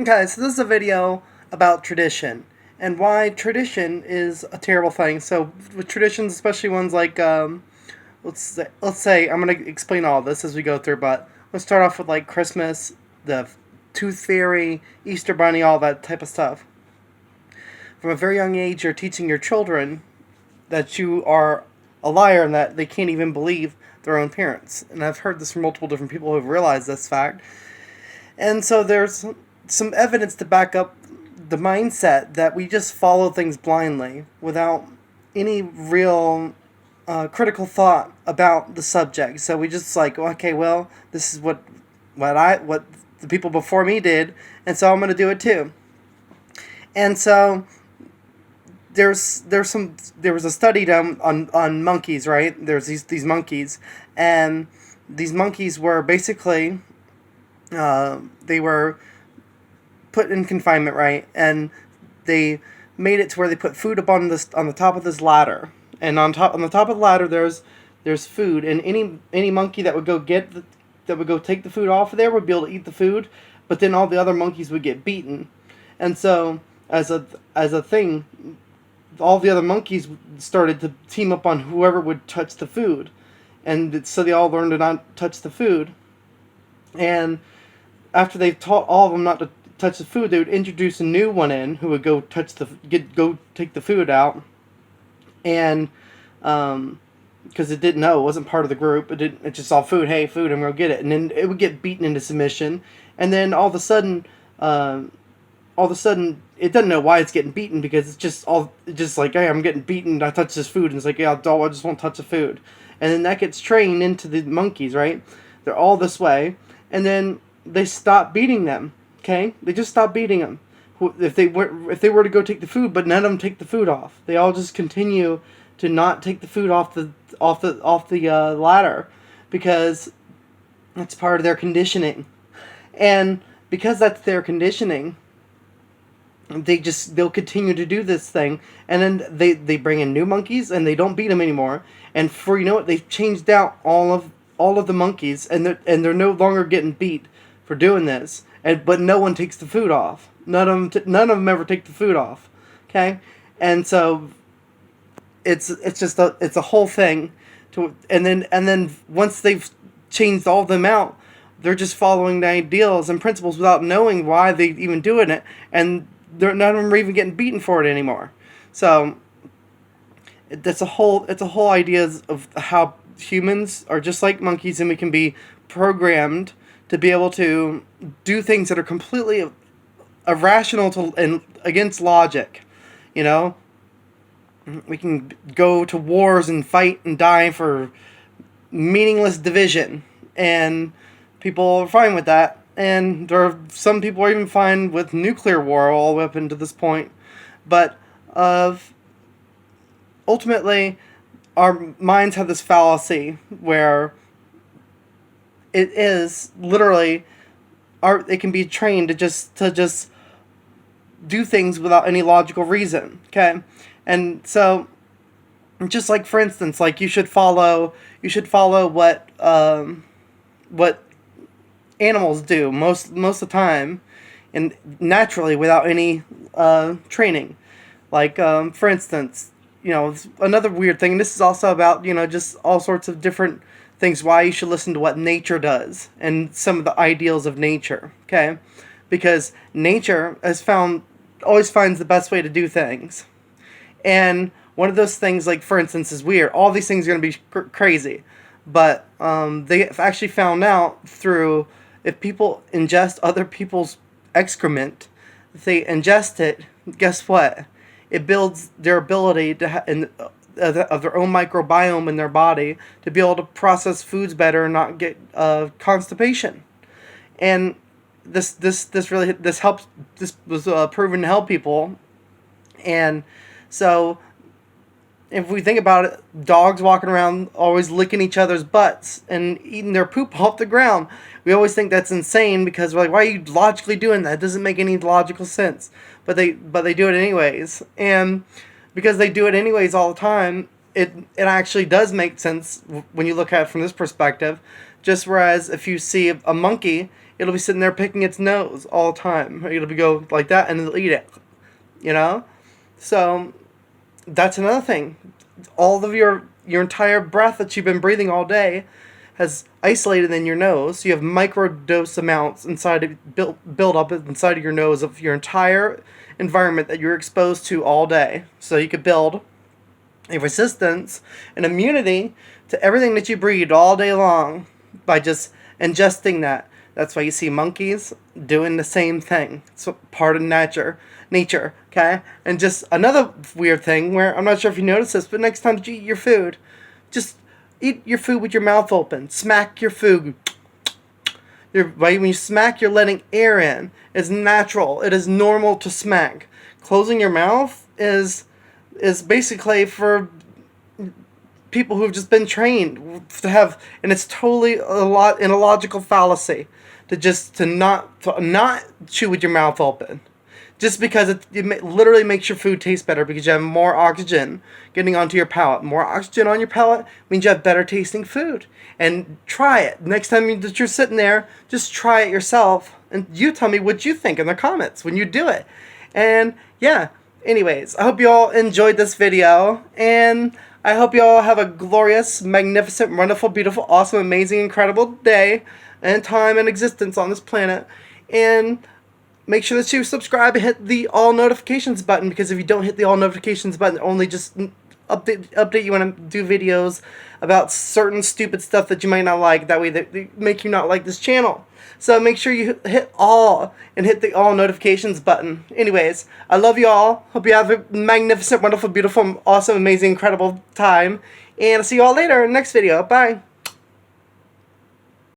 Okay, so this is a video about tradition and why tradition is a terrible thing. So with traditions, especially ones like let's say I'm gonna explain all this as we go through, but let's start off with like Christmas, the Tooth Fairy, Easter Bunny, all that type of stuff. From a very young age, you're teaching your children that you are a liar and that they can't even believe their own parents. And I've heard this from multiple different people who have realized this fact. And so there's some evidence to back up the mindset that we just follow things blindly without any real critical thought about the subject. So we just like, okay, well, this is what the people before me did, and so I'm going to do it too. And so there was a study done on monkeys, right? There's these monkeys, and these monkeys were basically they were put in confinement, right? And they made it to where they put food up on the top of this ladder, and on the top of the ladder there's food, and any monkey that would go take the food off of there would be able to eat the food, but then all the other monkeys would get beaten, and so as a thing, all the other monkeys started to team up on whoever would touch the food, and so they all learned to not touch the food, and after they taught all of them not to touch the food, they would introduce a new one in who would go take the food out, and because it didn't know, it wasn't part of the group, it just saw food, hey, food, I'm gonna get it, and then it would get beaten into submission, and then all of a sudden it doesn't know why it's getting beaten, because it's just like, hey, I'm getting beaten, I touched this food, and it's like, yeah, I just won't touch the food, and then that gets trained into the monkeys, right? They're all this way, and then they stop beating them. Okay, they just stop beating them. If they were to go take the food, but none of them take the food off. They all just continue to not take the food off the ladder, because that's part of their conditioning, and because that's their conditioning, they'll continue to do this thing, and then they bring in new monkeys and they don't beat them anymore, and for you know what, they've changed out all of the monkeys, and they're no longer getting beat for doing this, but no one takes the food off. None of them ever take the food off. Okay, and so it's just it's a whole thing and then once they've changed all of them out, they're just following the ideals and principles without knowing why they even doing it, and none of them are even getting beaten for it anymore. So it's a whole idea of how humans are just like monkeys, and we can be programmed to be able to do things that are completely irrational and against logic. You know, we can go to wars and fight and die for meaningless division, and people are fine with that. And there are some people are even fine with nuclear war all the way up into this point. But ultimately, our minds have this fallacy where it is literally it can be trained to just do things without any logical reason. Okay, and so just like, for instance, like you should follow what animals do most of the time, and naturally without any training. Like for instance, another weird thing. And this is also about just all sorts of different things, why you should listen to what nature does and some of the ideals of nature. Okay, because nature always finds the best way to do things, and one of those things, like for instance, is weird. All these things are going to be crazy, but they have actually found out through, if people ingest other people's excrement, if they ingest it, guess what? It builds their ability to of their own microbiome in their body to be able to process foods better and not get constipation. And this helps. This was proven to help people. And so, if we think about it, dogs walking around always licking each other's butts and eating their poop off the ground. We always think that's insane, because we're like, why are you logically doing that? It doesn't make any logical sense. But they do it anyways. And because they do it anyways all the time, it actually does make sense when you look at it from this perspective. Just whereas if you see a monkey, it'll be sitting there picking its nose all the time. It'll be go like that, and it'll eat it. You know, so that's another thing. All of your entire breath that you've been breathing all day has isolated in your nose. So you have microdose amounts inside of, build up inside of your nose of your entire environment that you're exposed to all day. So you could build a resistance and immunity to everything that you breathe all day long by just ingesting that. That's why you see monkeys doing the same thing. It's part of nature, okay? And just another weird thing where I'm not sure if you notice this, but next time that you eat your food, just eat your food with your mouth open. Smack your food. When you smack, you're letting air in. It's natural. It is normal to smack. Closing your mouth is basically for people who've just been trained to have, and it's totally an illogical fallacy to not chew with your mouth open. Just because it literally makes your food taste better because you have more oxygen getting onto your palate. More oxygen on your palate means you have better tasting food. And try it. Next time that you're sitting there, just try it yourself. And you tell me what you think in the comments when you do it. And yeah, anyways, I hope you all enjoyed this video. And I hope you all have a glorious, magnificent, wonderful, beautiful, awesome, amazing, incredible day and time and existence on this planet. And make sure that you subscribe and hit the all notifications button, because if you don't hit the all notifications button, it only just update you when I do videos about certain stupid stuff that you might not like. That way they make you not like this channel. So make sure you hit all and hit the all notifications button. Anyways, I love you all. Hope you have a magnificent, wonderful, beautiful, awesome, amazing, incredible time. And I'll see you all later in the next video. Bye.